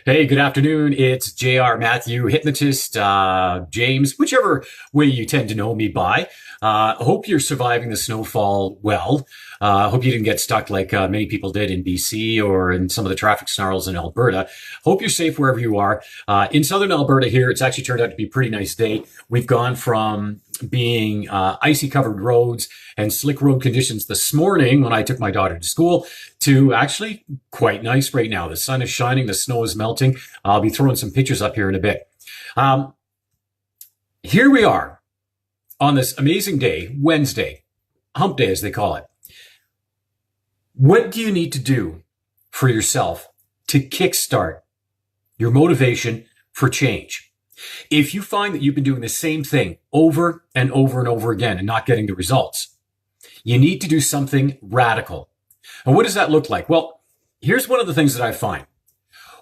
Hey, good afternoon. It's JR Matthew, Hypnotist, James, whichever way you tend to know me by. Hope you're surviving the snowfall well. Hope you didn't get stuck like many people did in BC or in some of the traffic snarls in Alberta. Hope you're safe wherever you are. In southern Alberta here, it's actually turned out to be a pretty nice day. We've gone from being icy covered roads and slick road conditions this morning when I took my daughter to school to actually quite nice right now. The sun is shining, the snow is melting. I'll be throwing some pictures up here in a bit. Um, Here we are on this amazing day, Wednesday, hump day as they call it. What do you need to do for yourself to kickstart your motivation for change? If you find that you've been doing the same thing over and over and over again and not getting the results, you need to do something radical. And what does that look like? Well, here's one of the things that I find.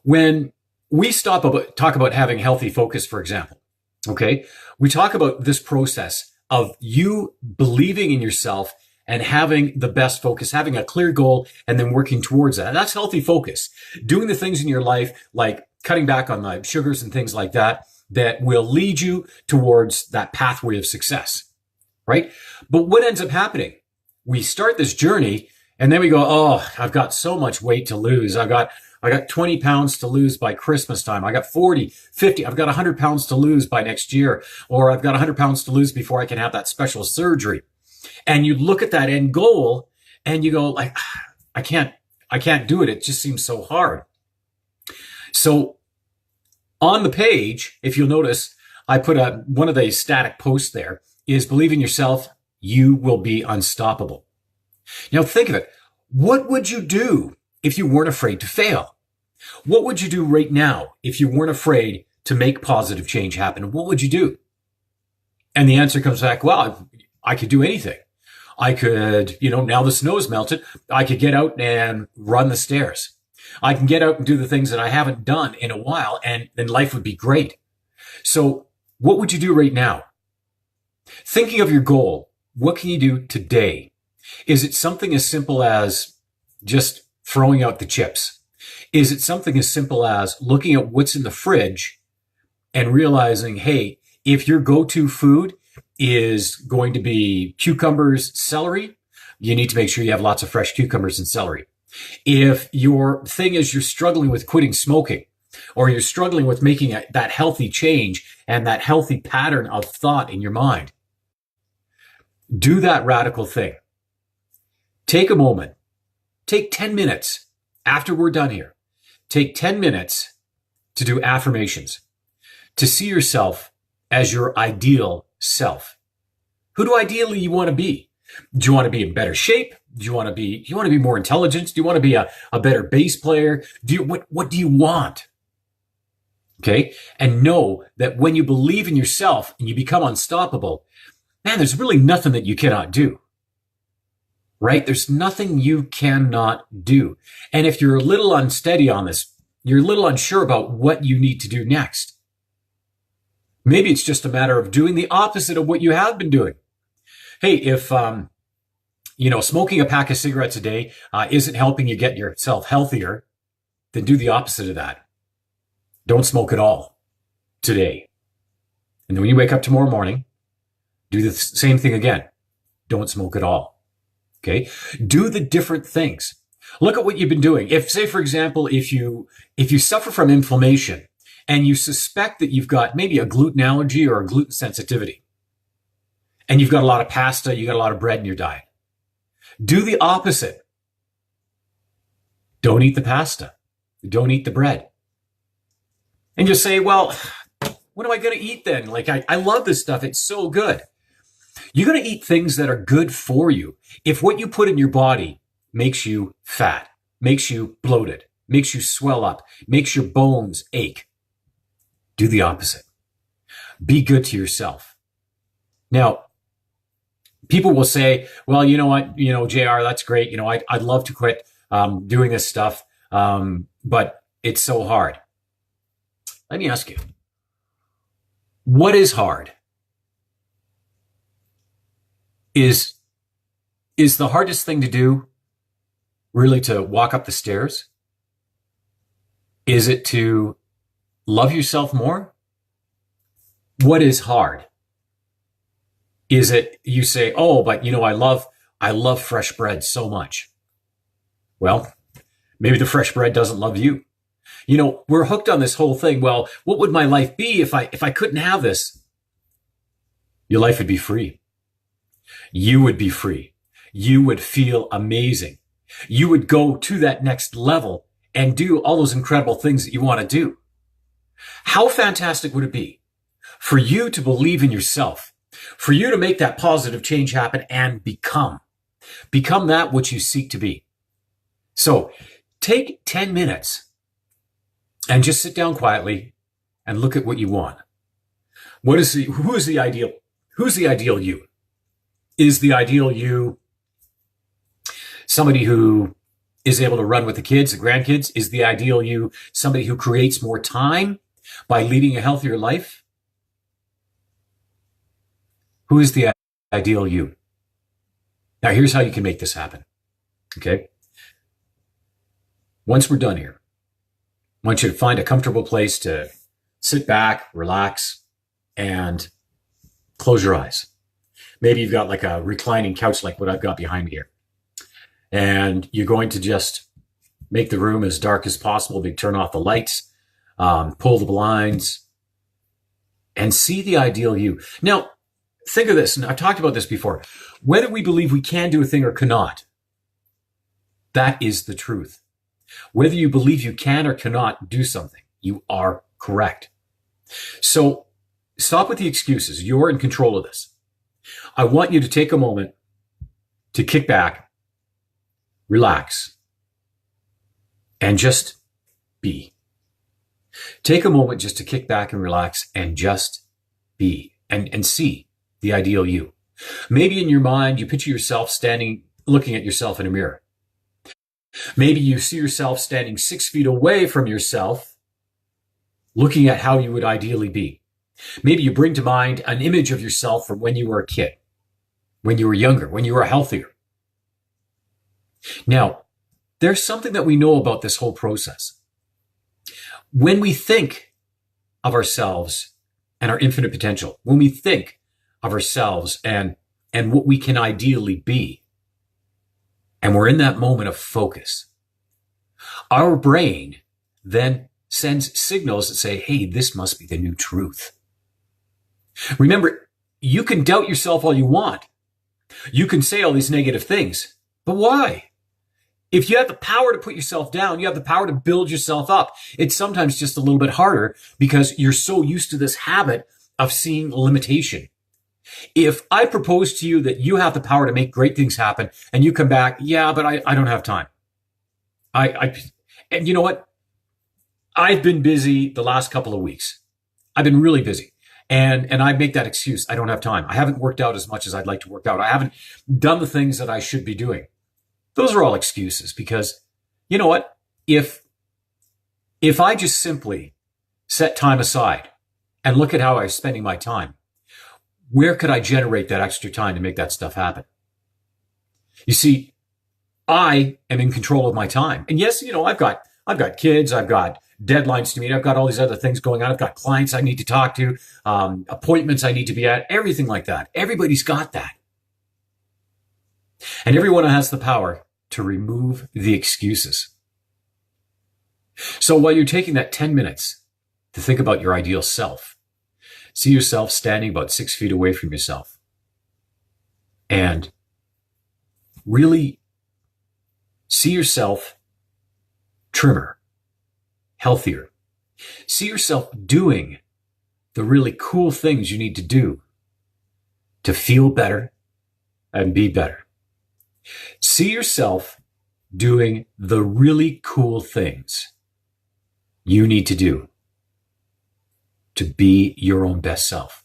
When we talk about having healthy focus, for example, okay, we talk about this process of you believing in yourself and having the best focus, having a clear goal, and then working towards that. And that's healthy focus. Doing the things in your life, like cutting back on the sugars and things like that, that will lead you towards that pathway of success, right? But what ends up happening? We start this journey and then we go, oh, I've got so much weight to lose. I got 20 pounds to lose by Christmas time. I got 40, 50. I've got 100 pounds to lose by next year. Or I've got 100 pounds to lose before I can have that special surgery. And you look at that end goal and you go like, I can't do it. It just seems so hard. So on the page, if you'll notice, I put one of the static posts there is believe in yourself. You will be unstoppable. Now think of it. What would you do if you weren't afraid to fail? What would you do right now if you weren't afraid to make positive change happen? What would you do? And the answer comes back, well, I could do anything. I could, now the snow's melted. I could get out and run the stairs. I can get out and do the things that I haven't done in a while, and then life would be great. So what would you do right now? Thinking of your goal, what can you do today? Is it something as simple as just throwing out the chips? Is it something as simple as looking at what's in the fridge and realizing, hey, if your go-to food is going to be cucumbers, celery, you need to make sure you have lots of fresh cucumbers and celery. If your thing is you're struggling with quitting smoking, or you're struggling with making that healthy change and that healthy pattern of thought in your mind, do that radical thing. Take a moment. Take 10 minutes after we're done here. Take 10 minutes to do affirmations, to see yourself as your ideal self. Who do ideally you want to be? Do you want to be in better shape? Do you want to be more intelligent? Do you want to be a better bass player? What do you want? Okay. And know that when you believe in yourself and you become unstoppable, man, there's really nothing that you cannot do. Right? There's nothing you cannot do. And if you're a little unsteady on this, you're a little unsure about what you need to do next. Maybe it's just a matter of doing the opposite of what you have been doing. Hey, if, smoking a pack of cigarettes a day isn't helping you get yourself healthier, then do the opposite of that. Don't smoke at all today. And then when you wake up tomorrow morning, do the same thing again. Don't smoke at all. Okay. Do the different things. Look at what you've been doing. If, say, for example, if you suffer from inflammation and you suspect that you've got maybe a gluten allergy or a gluten sensitivity, and you've got a lot of pasta, you got a lot of bread in your diet, do the opposite. Don't eat the pasta. Don't eat the bread. And you say, well, what am I going to eat then? Like, I love this stuff. It's so good. You're going to eat things that are good for you. If what you put in your body makes you fat, makes you bloated, makes you swell up, makes your bones ache, do the opposite. Be good to yourself. Now, people will say, well, you know what, JR, that's great. I'd love to quit doing this stuff, but it's so hard. Let me ask you, what is hard? Is the hardest thing to do really to walk up the stairs? Is it to love yourself more? What is hard? Is it you say, oh, but I love fresh bread so much. Well, maybe the fresh bread doesn't love you. We're hooked on this whole thing. Well, what would my life be if I couldn't have this? Your life would be free. You would be free. You would feel amazing. You would go to that next level and do all those incredible things that you want to do. How fantastic would it be for you to believe in yourself, for you to make that positive change happen and become that which you seek to be? So take 10 minutes and just sit down quietly and look at what you want. Who's the ideal you? Is the ideal you somebody who is able to run with the kids, the grandkids? Is the ideal you somebody who creates more time by leading a healthier life? Who is the ideal you? Now, here's how you can make this happen. Okay? Once we're done here, I want you to find a comfortable place to sit back, relax, and close your eyes. Maybe you've got like a reclining couch like what I've got behind me here. And you're going to just make the room as dark as possible. Maybe turn off the lights, pull the blinds, and see the ideal you. Now, think of this, and I've talked about this before. Whether we believe we can do a thing or cannot, that is the truth. Whether you believe you can or cannot do something, you are correct. So stop with the excuses. You're in control of this. I want you to take a moment to kick back, relax, and just be. Take a moment just to kick back and relax and just be and see the ideal you. Maybe in your mind, you picture yourself standing, looking at yourself in a mirror. Maybe you see yourself standing 6 feet away from yourself, looking at how you would ideally be. Maybe you bring to mind an image of yourself from when you were a kid, when you were younger, when you were healthier. Now, there's something that we know about this whole process. When we think of ourselves and our infinite potential, when we think of ourselves and what we can ideally be, and we're in that moment of focus, our brain then sends signals that say, hey, this must be the new truth. Remember, you can doubt yourself all you want. You can say all these negative things, but why? If you have the power to put yourself down, you have the power to build yourself up. It's sometimes just a little bit harder because you're so used to this habit of seeing limitation. If I propose to you that you have the power to make great things happen and you come back, yeah, but I don't have time. And you know what? I've been busy the last couple of weeks. I've been really busy. And I make that excuse. I don't have time. I haven't worked out as much as I'd like to work out. I haven't done the things that I should be doing. Those are all excuses because you know what? If I just simply set time aside and look at how I'm spending my time, where could I generate that extra time to make that stuff happen? You see, I am in control of my time. And yes, I've got kids, I've got deadlines to meet, I've got all these other things going on, I've got clients I need to talk to, appointments I need to be at, everything like that. Everybody's got that. And everyone has the power to remove the excuses. So while you're taking that 10 minutes to think about your ideal self, see yourself standing about 6 feet away from yourself and really see yourself trimmer, healthier. See yourself doing the really cool things you need to do to feel better and be better. See yourself doing the really cool things you need to do to be your own best self.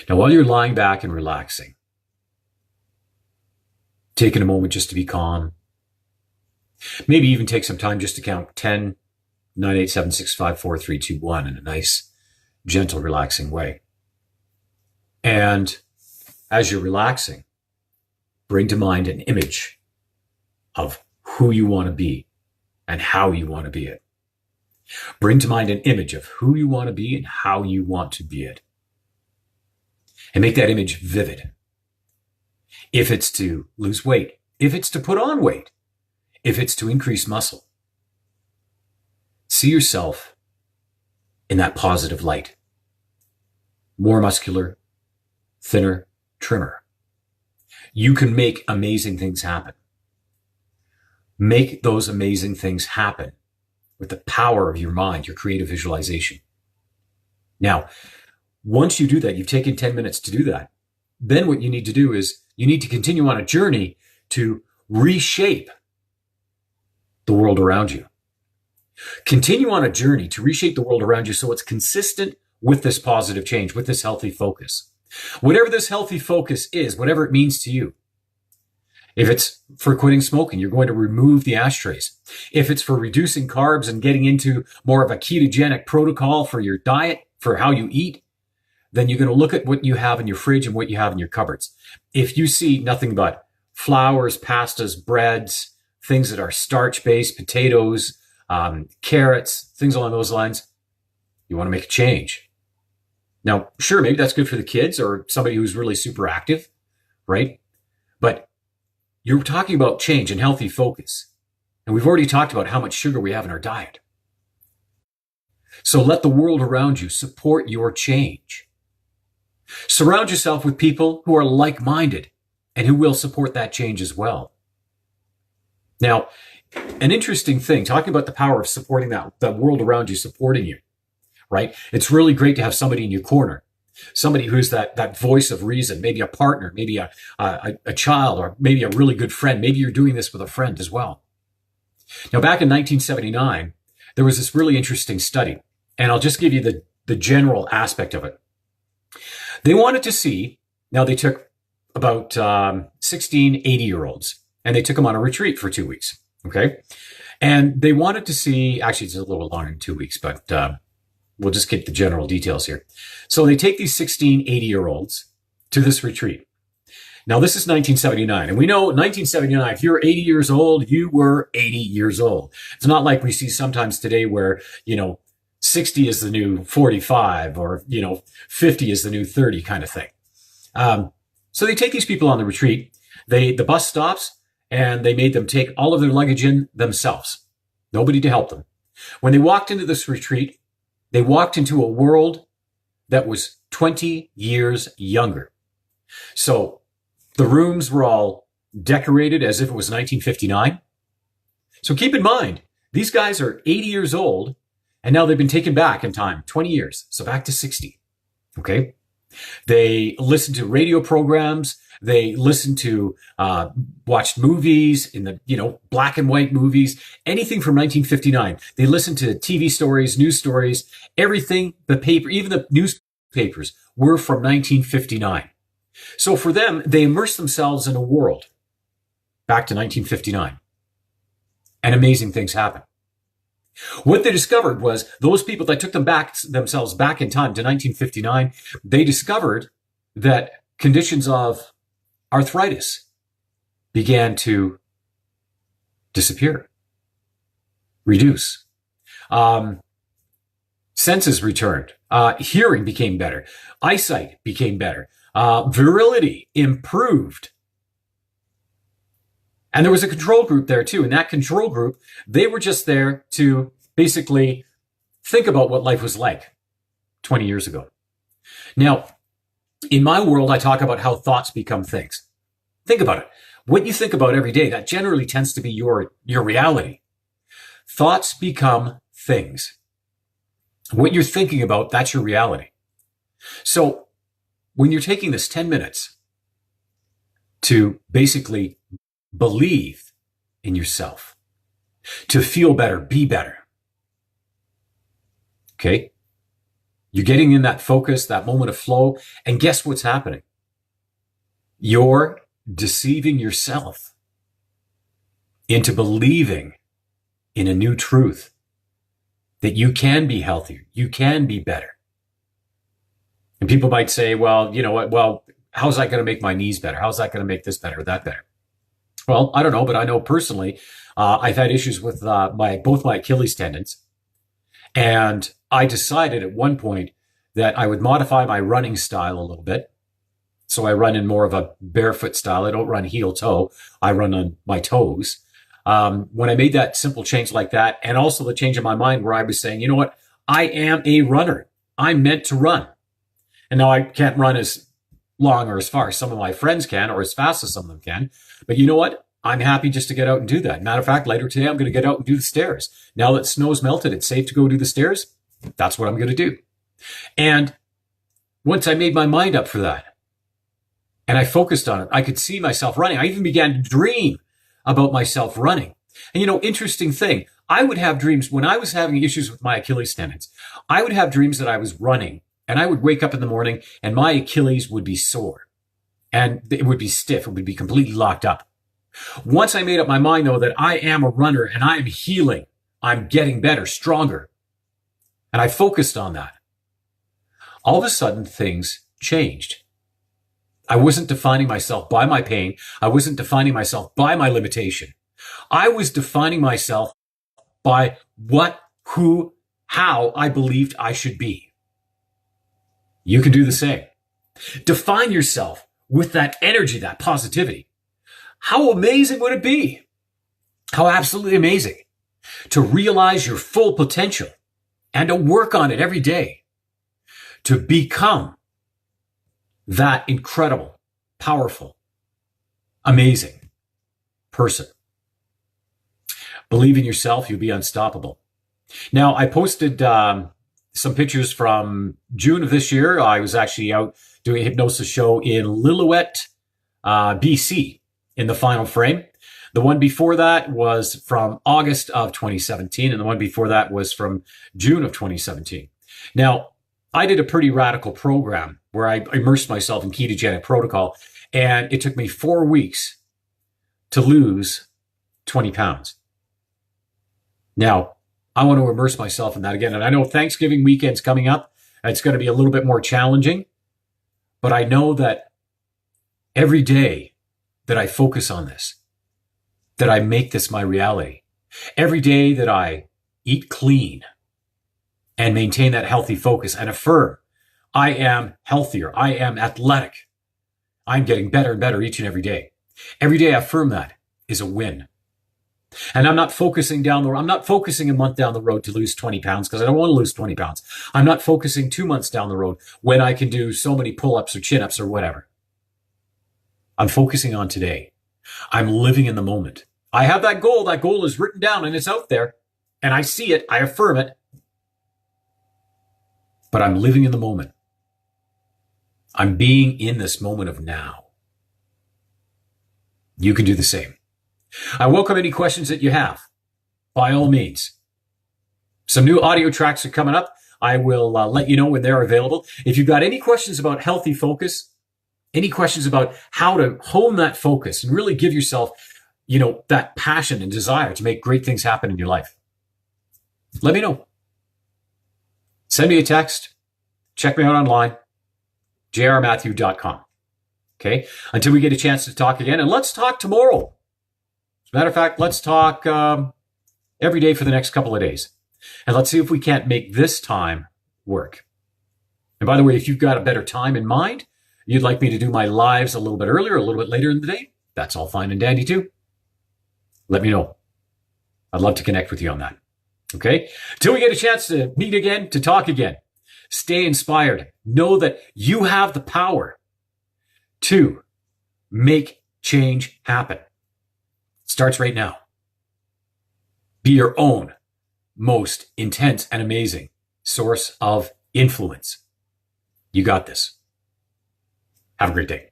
Now, while you're lying back and relaxing, taking a moment just to be calm, maybe even take some time just to count 10, 9, 8, 7, 6, 5, 4, 3, 2, 1 in a nice, gentle, relaxing way. And as you're relaxing, bring to mind an image of who you want to be and how you want to be it. Bring to mind an image of who you want to be and how you want to be it. And make that image vivid. If it's to lose weight, if it's to put on weight, if it's to increase muscle, see yourself in that positive light. More muscular, thinner, trimmer. You can make amazing things happen. Make those amazing things happen with the power of your mind, your creative visualization. Now, once you do that, you've taken 10 minutes to do that. Then what you need to do is you need to continue on a journey to reshape the world around you. Continue on a journey to reshape the world around you so it's consistent with this positive change, with this healthy focus. Whatever this healthy focus is, whatever it means to you. If it's for quitting smoking, you're going to remove the ashtrays. If it's for reducing carbs and getting into more of a ketogenic protocol for your diet, for how you eat, then you're going to look at what you have in your fridge and what you have in your cupboards. If you see nothing but flours, pastas, breads, things that are starch-based, potatoes, carrots, things along those lines, you want to make a change. Now, sure, maybe that's good for the kids or somebody who's really super active, right? But you're talking about change and healthy focus. And we've already talked about how much sugar we have in our diet. So let the world around you support your change. Surround yourself with people who are like-minded and who will support that change as well. Now, an interesting thing, talking about the power of supporting that world around you, supporting you, right? It's really great to have somebody in your corner, somebody who's that voice of reason, maybe a partner, maybe a child, or maybe a really good friend. Maybe you're doing this with a friend as well. Now, back in 1979, there was this really interesting study, and I'll just give you the general aspect of it. They wanted to see, now they took about 16 80-year-olds, and they took them on a retreat for 2 weeks, okay? And they wanted to see, actually it's a little longer than 2 weeks, but we'll just get the general details here. So they take these 16 80-year-olds to this retreat. Now, this is 1979, and we know 1979, if you're 80 years old, you were 80 years old. It's not like we see sometimes today where, 60 is the new 45 or, 50 is the new 30 kind of thing. So they take these people on the retreat. The bus stops and they made them take all of their luggage in themselves. Nobody to help them. When they walked into this retreat, they walked into a world that was 20 years younger. So the rooms were all decorated as if it was 1959. So keep in mind, these guys are 80 years old, and now they've been taken back in time, 20 years. So back to 60. Okay. They listened to radio programs. They listened to, watched movies in the, black and white movies, anything from 1959. They listened to TV stories, news stories, everything, the paper, even the newspapers were from 1959. So for them, they immersed themselves in a world back to 1959. And amazing things happened. What they discovered was those people that took themselves back in time to 1959, they discovered that conditions of arthritis began to disappear, reduce. Senses returned. Hearing became better. Eyesight became better. Virility improved. And there was a control group there too. And that control group, they were just there to basically think about what life was like 20 years ago. Now, in my world, I talk about how thoughts become things. Think about it. What you think about every day, that generally tends to be your reality. Thoughts become things. What you're thinking about, that's your reality. So when you're taking this 10 minutes to basically believe in yourself, to feel better, be better. Okay? You're getting in that focus, that moment of flow, and guess what's happening? You're deceiving yourself into believing in a new truth that you can be healthier, you can be better. And people might say, well, you know what? Well, how's that going to make my knees better? How's that going to make this better or that better? Well, I don't know, but I know personally, I've had issues with both my Achilles tendons. And I decided at one point that I would modify my running style a little bit. So I run in more of a barefoot style. I don't run heel toe. I run on my toes. When I made that simple change like that, and also the change in my mind where I was saying, you know what? I am a runner. I'm meant to run. And now I can't run as long or as far as some of my friends can, or as fast as some of them can. But you know what? I'm happy just to get out and do that. Matter of fact, later today, I'm going to get out and do the stairs. Now that snow's melted, it's safe to go do the stairs. That's what I'm going to do. And once I made my mind up for that, and I focused on it, I could see myself running. I even began to dream about myself running. And you know, interesting thing, I would have dreams when I was having issues with my Achilles tendons. I would have dreams that I was running, and I would wake up in the morning and my Achilles would be sore and it would be stiff. It would be completely locked up. Once I made up my mind, though, that I am a runner and I am healing, I'm getting better, stronger, and I focused on that, all of a sudden things changed. I wasn't defining myself by my pain. I wasn't defining myself by my limitation. I was defining myself by what, who, how I believed I should be. You can do the same. Define yourself with that energy, that positivity. How amazing would it be? How absolutely amazing to realize your full potential and to work on it every day to become that incredible, powerful, amazing person. Believe in yourself, you'll be unstoppable. Now, I posted some pictures from June of this year. I was actually out doing a hypnosis show in Lillooet, BC, in the final frame. The one before that was from August of 2017, and the one before that was from June of 2017. Now, I did a pretty radical program where I immersed myself in ketogenic protocol, and it took me 4 weeks to lose 20 pounds. Now, I want to immerse myself in that again. And I know Thanksgiving weekend's coming up. It's going to be a little bit more challenging, but I know that every day that I focus on this, that I make this my reality, every day that I eat clean and maintain that healthy focus and affirm I am healthier, I am athletic, I'm getting better and better each and every day. Every day I affirm that is a win. And I'm not focusing down the road. I'm not focusing a month down the road to lose 20 pounds because I don't want to lose 20 pounds. I'm not focusing 2 months down the road when I can do so many pull-ups or chin-ups or whatever. I'm focusing on today. I'm living in the moment. I have that goal. That goal is written down and it's out there. And I see it. I affirm it. But I'm living in the moment. I'm being in this moment of now. You can do the same. I welcome any questions that you have, by all means. Some new audio tracks are coming up. I will let you know when they're available. If you've got any questions about healthy focus, any questions about how to hone that focus and really give yourself, you know, that passion and desire to make great things happen in your life, let me know. Send me a text. Check me out online, jrmatthew.com. Okay? Until we get a chance to talk again. And let's talk tomorrow. As a matter of fact, let's talk every day for the next couple of days. And let's see if we can't make this time work. And by the way, if you've got a better time in mind, you'd like me to do my lives a little bit earlier, a little bit later in the day, that's all fine and dandy too. Let me know. I'd love to connect with you on that. Okay? Till we get a chance to meet again, to talk again, stay inspired. Know that you have the power to make change happen. It starts right now. Be your own most intense and amazing source of influence. You got this. Have a great day.